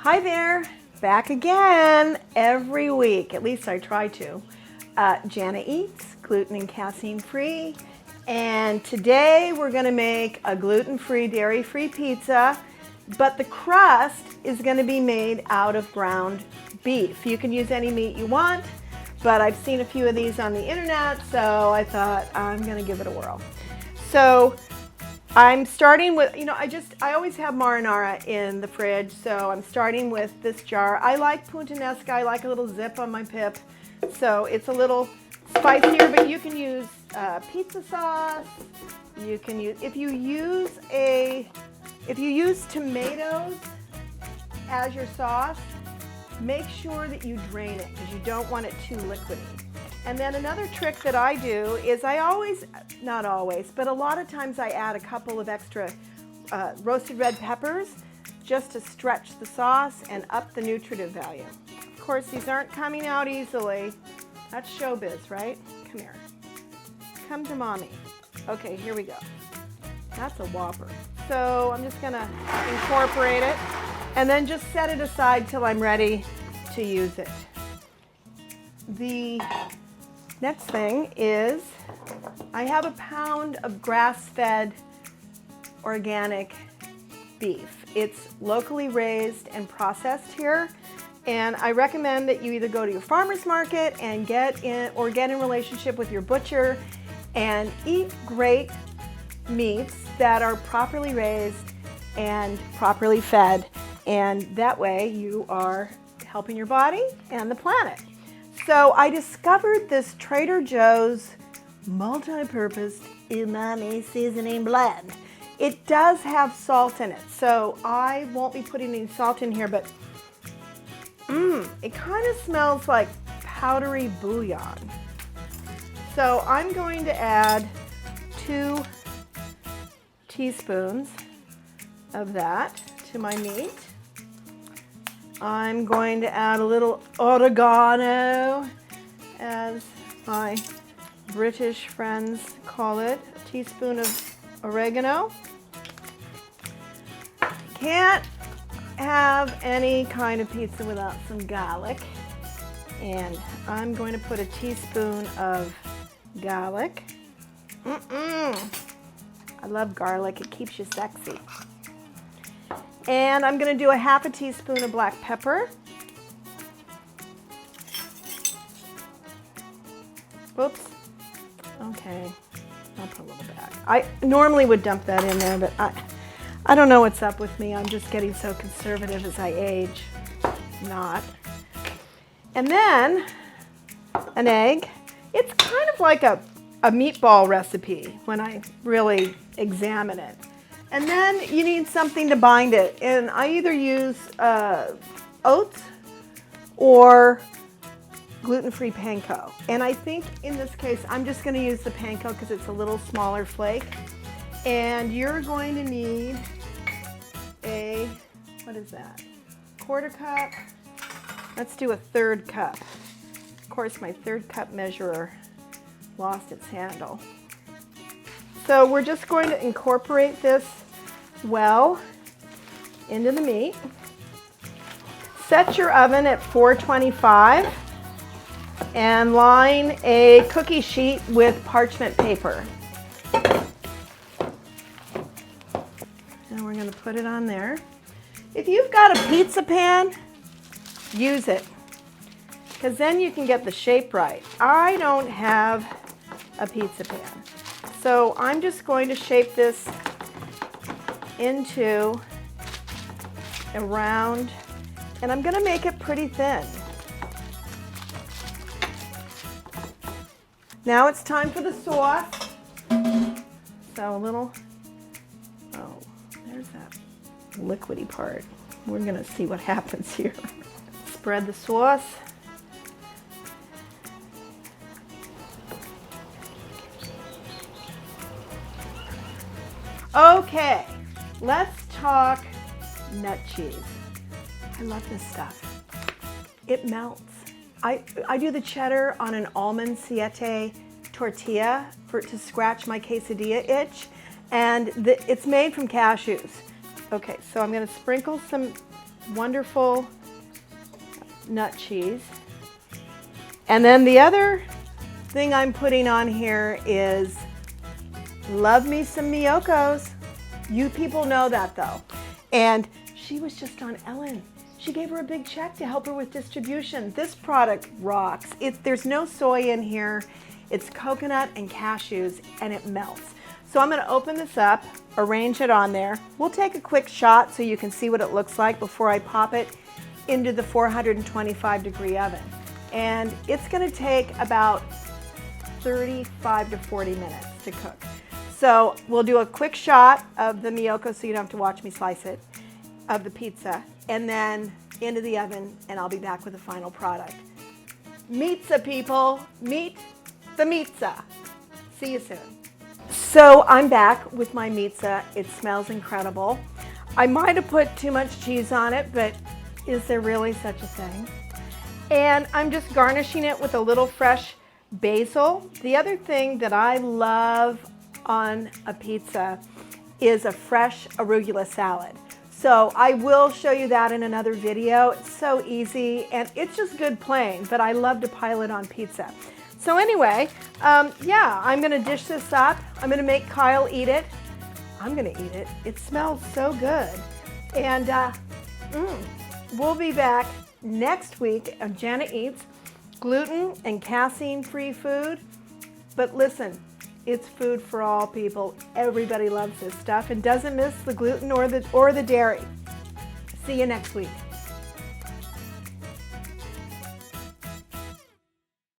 Hi there, back again every week, at least I try to. Jana Eats, gluten and casein free, and today we're going to make a gluten-free, dairy-free pizza, but the crust is going to be made out of ground beef. You can use any meat you want, but I've seen a few of these on the internet, so I thought I'm going to give it a whirl. So I'm starting with, I always have marinara in the fridge, so I'm starting with this jar. I like puttanesca, I like a little zip on my pip, so it's a little spicier, but you can use pizza sauce. You can use, if you use tomatoes as your sauce, make sure that you drain it because you don't want it too liquidy. And then another trick that I do is not always, but a lot of times I add a couple of extra roasted red peppers just to stretch the sauce and up the nutritive value. Of course, these aren't coming out easily. That's showbiz, right? Come here. Come to mommy. Okay, here we go. That's a whopper. So I'm just gonna incorporate it and then just set it aside till I'm ready to use it. The next thing is I have a pound of grass-fed organic beef. It's locally raised and processed here, and I recommend that you either go to your farmer's market and get in relationship with your butcher and eat great meats that are properly raised and properly fed, and that way you are helping your body and the planet. So I discovered this Trader Joe's multi-purpose umami seasoning blend. It does have salt in it, so I won't be putting any salt in here, but it kind of smells like powdery bouillon. So I'm going to add 2 teaspoons of that to my meat. I'm going to add a little oregano, as my British friends call it, a teaspoon of oregano. Can't have any kind of pizza without some garlic, and I'm going to put a teaspoon of garlic. I love garlic, it keeps you sexy. And I'm going to do a half a teaspoon of black pepper. Whoops. Okay, I'll put a little back. I normally would dump that in there, but I don't know what's up with me. I'm just getting so conservative as I age. Not. And then an egg. It's kind of like a meatball recipe when I really examine it. And then you need something to bind it. And I either use oats or gluten-free panko. And I think in this case, I'm just gonna use the panko because it's a little smaller flake. And you're going to need what is that? 1/4 cup. Let's do a 1/3 cup. Of course, my 1/3 cup measurer lost its handle. So we're just going to incorporate this well into the meat. Set your oven at 425 and line a cookie sheet with parchment paper. And we're going to put it on there. If you've got a pizza pan, use it, because then you can get the shape right. I don't have a pizza pan, so I'm just going to shape this into a round, and I'm going to make it pretty thin. Now it's time for the sauce. So a little, there's that liquidy part. We're going to see what happens here. Spread the sauce. Okay, let's talk nut cheese. I love this stuff. It melts. I do the cheddar on an almond siete tortilla to scratch my quesadilla itch, and it's made from cashews. Okay, so I'm going to sprinkle some wonderful nut cheese. And then the other thing I'm putting on here is, love me some Miyokos. You people know that though. And she was just on Ellen. She gave her a big check to help her with distribution. This product rocks. There's no soy in here. It's coconut and cashews, and it melts. So I'm gonna open this up, arrange it on there. We'll take a quick shot so you can see what it looks like before I pop it into the 425-degree oven. And it's gonna take about 35 to 40 minutes to cook. So we'll do a quick shot of the Miyoko so you don't have to watch me slice it, of the pizza, and then into the oven, and I'll be back with the final product. Pizza people, meet the pizza. See you soon. So I'm back with my pizza. It smells incredible. I might have put too much cheese on it, but is there really such a thing? And I'm just garnishing it with a little fresh basil. The other thing that I love on a pizza is a fresh arugula salad. So I will show you that in another video. It's so easy and it's just good plain, but I love to pile it on pizza. So anyway, yeah, I'm gonna dish this up. I'm gonna make Kyle eat it. I'm gonna eat it. It smells so good. And we'll be back next week on Jana Eats, gluten and casein-free food. But listen, it's food for all people. Everybody loves this stuff and doesn't miss the gluten or the dairy. See you next week.